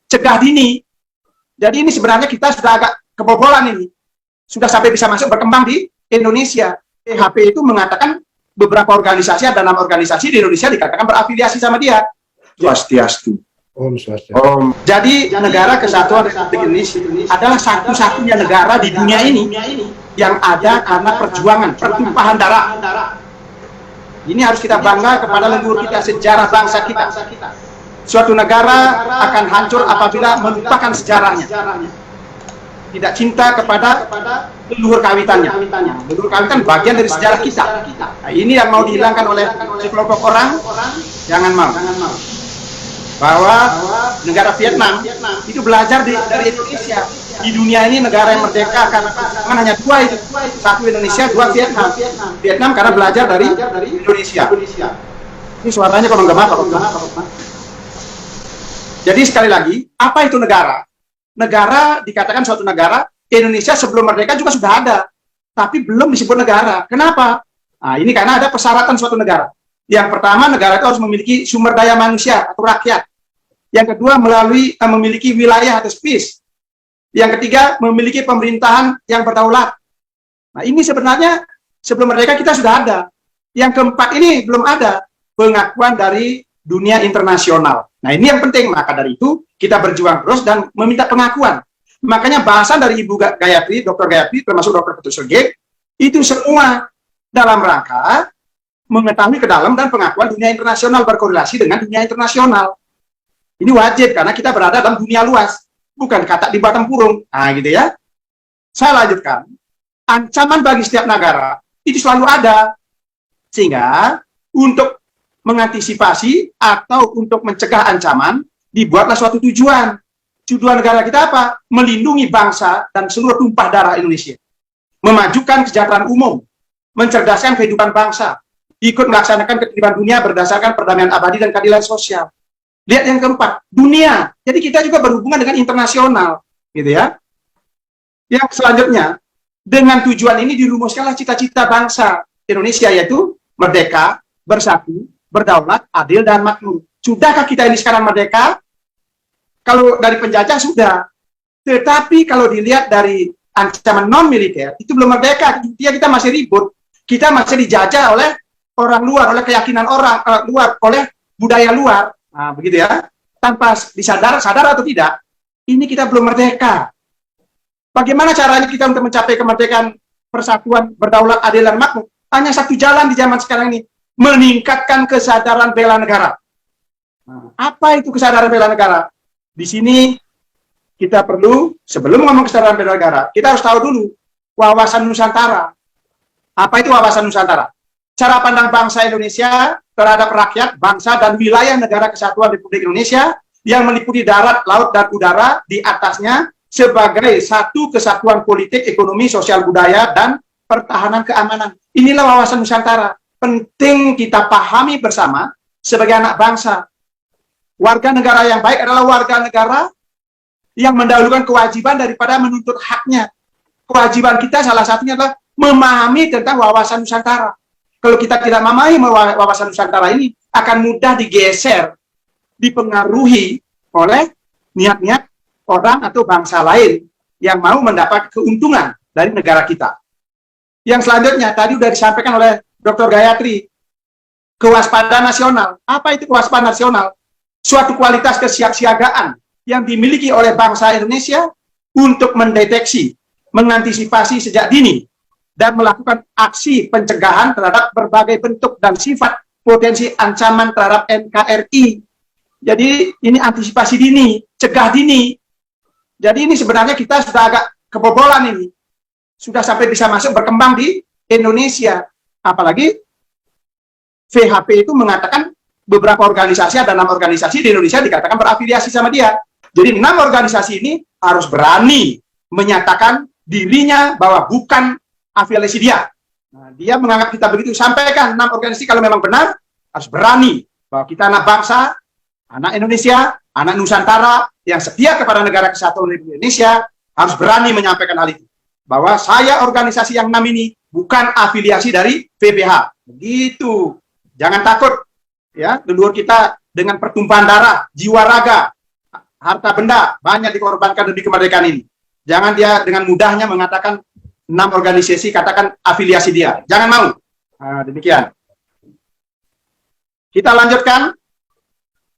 cegah dini. Jadi ini sebenarnya kita sudah agak kebobolan ini. Sudah sampai bisa masuk berkembang di Indonesia. PHP itu mengatakan beberapa organisasi, ada 6 organisasi di Indonesia dikatakan berafiliasi sama dia. Swastiastu. Om Swastiastu. Jadi negara kesatuan Republik Indonesia adalah satu-satunya negara di dunia ini yang ada karena perjuangan, pertumpahan darah. Ini harus kita bangga kepada leluhur kita, sejarah bangsa kita. Suatu negara akan hancur apabila melupakan sejarahnya. Tidak cinta kepada leluhur kawitannya. Leluhur kawitan bagian dari sejarah kita. Nah, ini yang mau dihilangkan oleh sekelompok orang. Jangan mau. Bahwa negara Vietnam itu belajar dari Indonesia. Di dunia ini negara yang merdeka karena perjuangan hanya 2 itu. 1 Indonesia, 2 Vietnam. Vietnam karena belajar dari Indonesia. Ini suaranya kalau nggak apa. Jadi sekali lagi, apa itu negara? Negara dikatakan suatu negara, Indonesia sebelum merdeka juga sudah ada, tapi belum disebut negara. Kenapa? Nah, ini karena ada persyaratan suatu negara. Yang pertama, negara itu harus memiliki sumber daya manusia atau rakyat. Yang kedua, memiliki wilayah atau space. Yang ketiga, memiliki pemerintahan yang berdaulat. Nah, ini sebenarnya sebelum merdeka kita sudah ada. Yang keempat ini belum ada, pengakuan dari dunia internasional. Nah, ini yang penting. Maka dari itu kita berjuang terus dan meminta pengakuan. Makanya bahasan dari Ibu Gayatri, Dr. Gayatri, termasuk Dr. Putu Sugeng, itu semua dalam rangka mengetahui ke dalam dan pengakuan dunia internasional berkorelasi dengan dunia internasional. Ini wajib karena kita berada dalam dunia luas, bukan kata di batang kurung. Nah, gitu ya. Saya lanjutkan. Ancaman bagi setiap negara itu selalu ada. Sehingga untuk mengantisipasi atau untuk mencegah ancaman, dibuatlah suatu tujuan. Tujuan negara kita apa? Melindungi bangsa dan seluruh tumpah darah Indonesia. Memajukan kesejahteraan umum, mencerdaskan kehidupan bangsa, ikut melaksanakan ketertiban dunia berdasarkan perdamaian abadi dan keadilan sosial. Lihat yang keempat, dunia. Jadi kita juga berhubungan dengan internasional, gitu ya. Yang selanjutnya, dengan tujuan ini dirumuskanlah cita-cita bangsa Indonesia, yaitu merdeka, bersatu, berdaulat, adil, dan makmur. Sudahkah kita ini sekarang merdeka? Kalau dari penjajah sudah. Tetapi kalau dilihat dari ancaman non-militer, itu belum merdeka. Kita masih ribut. Kita masih dijajah oleh orang luar, oleh keyakinan orang luar, oleh budaya luar. Nah, begitu ya. Tanpa sadar atau tidak, ini kita belum merdeka. Bagaimana caranya kita untuk mencapai kemerdekaan, persatuan, berdaulat, adil, dan makmur? Hanya satu jalan di zaman sekarang ini. Meningkatkan kesadaran bela negara. Nah, apa itu kesadaran bela negara? Di sini kita perlu, sebelum ngomong kesadaran bela negara, kita harus tahu dulu wawasan Nusantara. Apa itu wawasan Nusantara? Cara pandang bangsa Indonesia terhadap rakyat, bangsa, dan wilayah negara kesatuan Republik Indonesia yang meliputi darat, laut, dan udara di atasnya sebagai satu kesatuan politik, ekonomi, sosial, budaya, dan pertahanan keamanan. Inilah wawasan Nusantara. Penting kita pahami bersama sebagai anak bangsa. Warga negara yang baik adalah warga negara yang mendahulukan kewajiban daripada menuntut haknya. Kewajiban kita salah satunya adalah memahami tentang wawasan Nusantara. Kalau kita tidak memahami wawasan Nusantara ini, akan mudah digeser, dipengaruhi oleh niat-niat orang atau bangsa lain yang mau mendapat keuntungan dari negara kita. Yang selanjutnya, tadi sudah disampaikan oleh Dr. Gayatri, kewaspadaan nasional. Apa itu kewaspadaan nasional? Suatu kualitas kesiapsiagaan yang dimiliki oleh bangsa Indonesia untuk mendeteksi, mengantisipasi sejak dini, dan melakukan aksi pencegahan terhadap berbagai bentuk dan sifat potensi ancaman terhadap NKRI. Jadi ini antisipasi dini, cegah dini. Jadi ini sebenarnya kita sudah agak kebobolan ini. Sudah sampai bisa masuk berkembang di Indonesia. Apalagi VHP itu mengatakan beberapa organisasi, ada 6 organisasi di Indonesia dikatakan berafiliasi sama dia. Jadi 6 organisasi ini harus berani menyatakan dirinya bahwa bukan afiliasi dia. Nah, dia menganggap kita begitu. Sampaikan 6 organisasi kalau memang benar, harus berani bahwa kita anak bangsa, anak Indonesia, anak Nusantara yang setia kepada negara kesatuan Republik Indonesia, harus berani menyampaikan hal itu. Bahwa saya organisasi yang 6 ini bukan afiliasi dari VPH. Begitu. Jangan takut. Ya, leluhur kita dengan pertumpahan darah, jiwa raga, harta benda banyak dikorbankan demi kemerdekaan ini. Jangan dia dengan mudahnya mengatakan 6 organisasi, katakan afiliasi dia. Jangan mau. Nah, demikian. Kita lanjutkan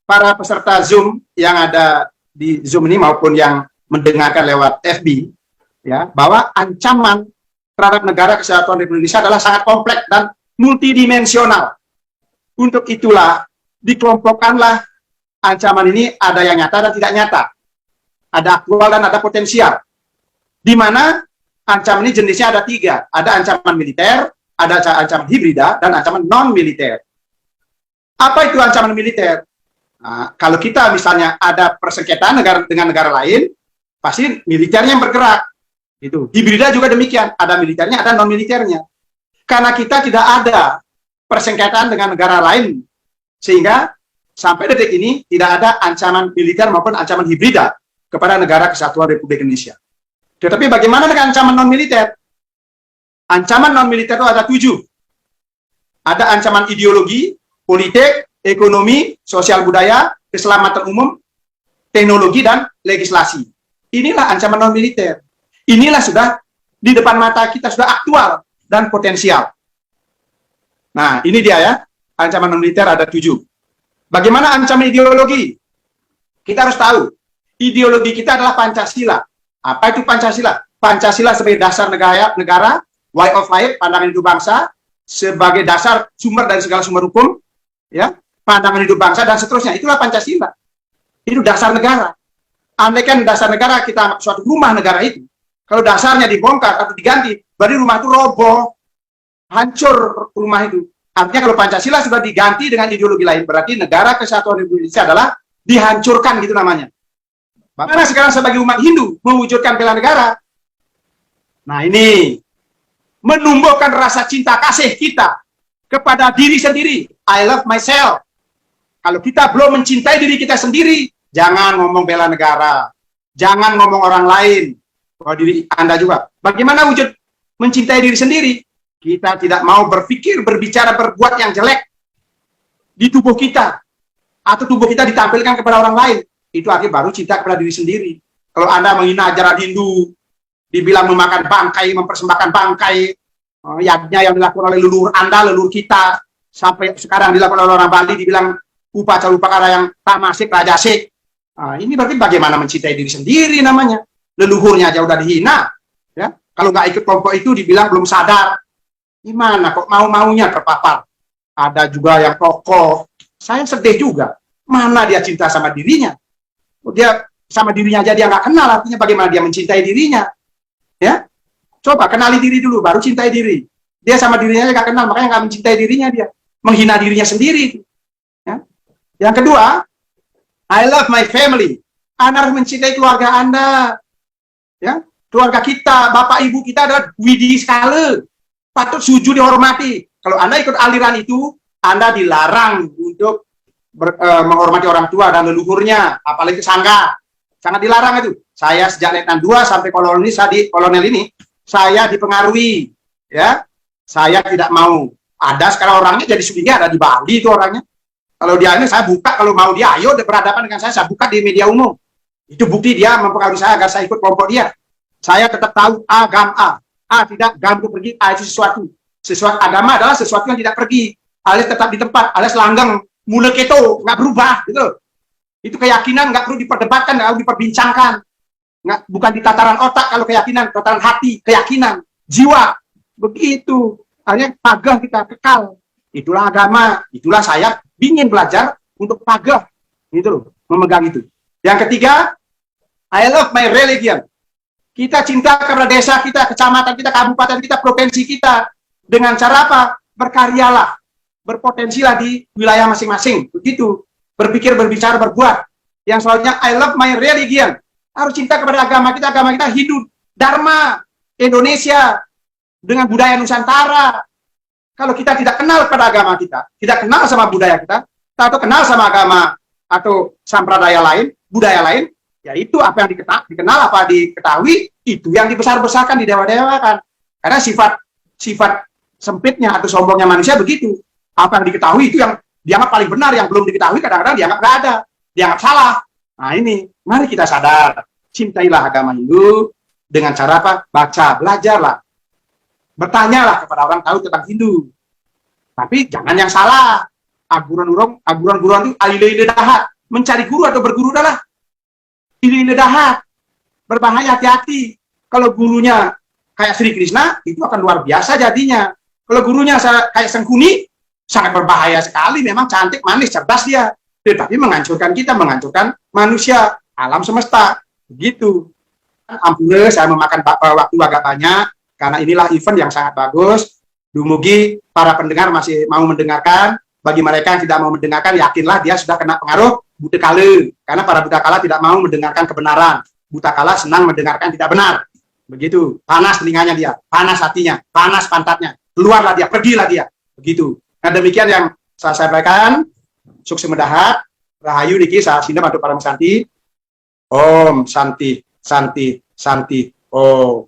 para peserta Zoom yang ada di Zoom ini maupun yang mendengarkan lewat FB, ya, bahwa ancaman terhadap negara kesatuan Republik Indonesia adalah sangat kompleks dan multidimensional. Untuk itulah dikelompokkanlah ancaman ini, ada yang nyata dan tidak nyata, ada aktual dan ada potensial. Di mana ancaman ini jenisnya ada 3, ada ancaman militer, ada ancaman hibrida, dan ancaman non-militer. Apa itu ancaman militer? Nah, kalau kita misalnya ada persengketaan negara dengan negara lain, pasti militernya yang bergerak. Itu. Hibrida juga demikian, ada militernya, ada non-militernya. Karena kita tidak ada persengketaan dengan negara lain, sehingga sampai detik ini tidak ada ancaman militer maupun ancaman hibrida kepada negara kesatuan Republik Indonesia. Tetapi bagaimana dengan ancaman non-militer? Ancaman non-militer itu ada 7. Ada ancaman ideologi, politik, ekonomi, sosial budaya, keselamatan umum, teknologi, dan legislasi. Inilah ancaman non-militer. Inilah sudah di depan mata kita, sudah aktual dan potensial. Nah, ini dia ya, ancaman non-militer ada 7. Bagaimana ancaman ideologi? Kita harus tahu, ideologi kita adalah Pancasila. Apa itu Pancasila? Pancasila sebagai dasar negara, way of life, pandangan hidup bangsa, sebagai dasar sumber dari segala sumber hukum, ya, pandangan hidup bangsa, dan seterusnya. Itulah Pancasila. Itu dasar negara. Andaikan dasar negara kita suatu rumah negara itu, kalau dasarnya dibongkar atau diganti, berarti rumah itu roboh, hancur rumah itu. Artinya kalau Pancasila sudah diganti dengan ideologi lain, berarti negara kesatuan Republik Indonesia adalah dihancurkan, gitu namanya. Bagaimana sekarang sebagai umat Hindu mewujudkan bela negara? Nah, ini menumbuhkan rasa cinta kasih kita kepada diri sendiri. I love myself. Kalau kita belum mencintai diri kita sendiri, jangan ngomong bela negara. Jangan ngomong orang lain. Kalau diri Anda juga. Bagaimana wujud mencintai diri sendiri? Kita tidak mau berpikir, berbicara, berbuat yang jelek di tubuh kita. Atau tubuh kita ditampilkan kepada orang lain. Itu artinya baru cinta kepada diri sendiri. Kalau Anda menghina ajaran Hindu, dibilang memakan bangkai, mempersembahkan bangkai, yagnya yang dilakukan oleh leluhur Anda, leluhur kita, sampai sekarang dilakukan oleh orang Bali, dibilang upacara-upacara yang tamasik, rajasik. Ini berarti bagaimana mencintai diri sendiri namanya. Leluhurnya aja udah dihina. Ya? Kalau nggak ikut kelompok itu dibilang belum sadar. Gimana kok mau-maunya terpapar? Ada juga yang tokoh. Saya sedih juga. Mana dia cinta sama dirinya? Dia sama dirinya aja dia nggak kenal, artinya bagaimana dia mencintai dirinya? Ya, coba kenali diri dulu, baru cintai diri. Dia sama dirinya aja nggak kenal, makanya nggak mencintai dirinya, dia menghina dirinya sendiri. Ya. Yang kedua, I love my family. Anda harus mencintai keluarga Anda. Ya, keluarga kita, bapak ibu kita adalah widi sekali, patut sujud dihormati. Kalau Anda ikut aliran itu, Anda dilarang untuk menghormati orang tua dan leluhurnya, apalagi sangga. Sangat dilarang itu. Saya sejak letnan 2 sampai kolonel ini, saya dipengaruhi, ya. Saya tidak mau. Ada sekarang orangnya jadi sudinya, ada di Bali itu orangnya. Kalau dia ini saya buka, kalau mau dia ayo berhadapan dengan saya buka di media umum. Itu bukti dia mempengaruhi saya agar saya ikut kelompok dia. Saya tetap tahu agama A tidak, gam itu pergi, A itu sesuatu. Sesuatu agama adalah sesuatu yang tidak pergi, alias tetap di tempat, alias langgeng, mulai keto, nggak berubah, gitu. Itu keyakinan nggak perlu diperdebatkan, nggak perlu diperbincangkan. Nggak, bukan di tataran otak kalau keyakinan, tataran hati, keyakinan, jiwa. Begitu. Hanya pagah kita kekal. Itulah agama, itulah saya ingin belajar untuk pagah. Gitu loh, memegang itu. Yang ketiga, I love my religion. Kita cinta kepada desa kita, kecamatan kita, kabupaten kita, provinsi kita. Dengan cara apa? Berkaryalah. Berpotensilah di wilayah masing-masing. Begitu. Berpikir, berbicara, berbuat. Yang soalnya I love my religion. Harus cinta kepada agama kita Hindu, Dharma, Indonesia, dengan budaya Nusantara. Kalau kita tidak kenal pada agama kita, tidak kenal sama budaya kita, atau kenal sama agama atau sampradaya lain, budaya lain, ya itu apa yang dikenal, apa diketahui, itu yang dibesar-besarkan, didewa-dewakan. Karena sifat sempitnya atau sombongnya manusia begitu. Apa yang diketahui itu yang dianggap paling benar, yang belum diketahui kadang-kadang dianggap nggak ada, dianggap salah. Nah ini, mari kita sadar, cintailah agama Hindu dengan cara apa? Baca, belajarlah, bertanyalah kepada orang tahu tentang Hindu. Tapi jangan yang salah. Aguran-guruan itu alile dahat. Mencari guru atau berguru adalah alile dahat. Berbahaya, hati-hati. Kalau gurunya kayak Sri Krishna, itu akan luar biasa jadinya. Kalau gurunya kayak Sengkuni, sangat berbahaya sekali. Memang cantik, manis, cerdas dia. Tetapi menghancurkan kita, menghancurkan manusia, alam semesta. Begitu. Ampun, saya memakan waktu agak banyak, karena inilah event yang sangat bagus. Dumugi para pendengar masih mau mendengarkan. Bagi mereka yang tidak mau mendengarkan, yakinlah dia sudah kena pengaruh buta kala. Karena para buta kala tidak mau mendengarkan kebenaran. Buta kala senang mendengarkan tidak benar. Begitu. Panas telinganya dia, panas hatinya, panas pantatnya. Keluarlah dia, pergilah dia. Begitu. Nah demikian yang saya sampaikan. Sukses mendahat. Rahayu niki saat sinda bantu para santi. Om Santi, Santi, Santi. Om.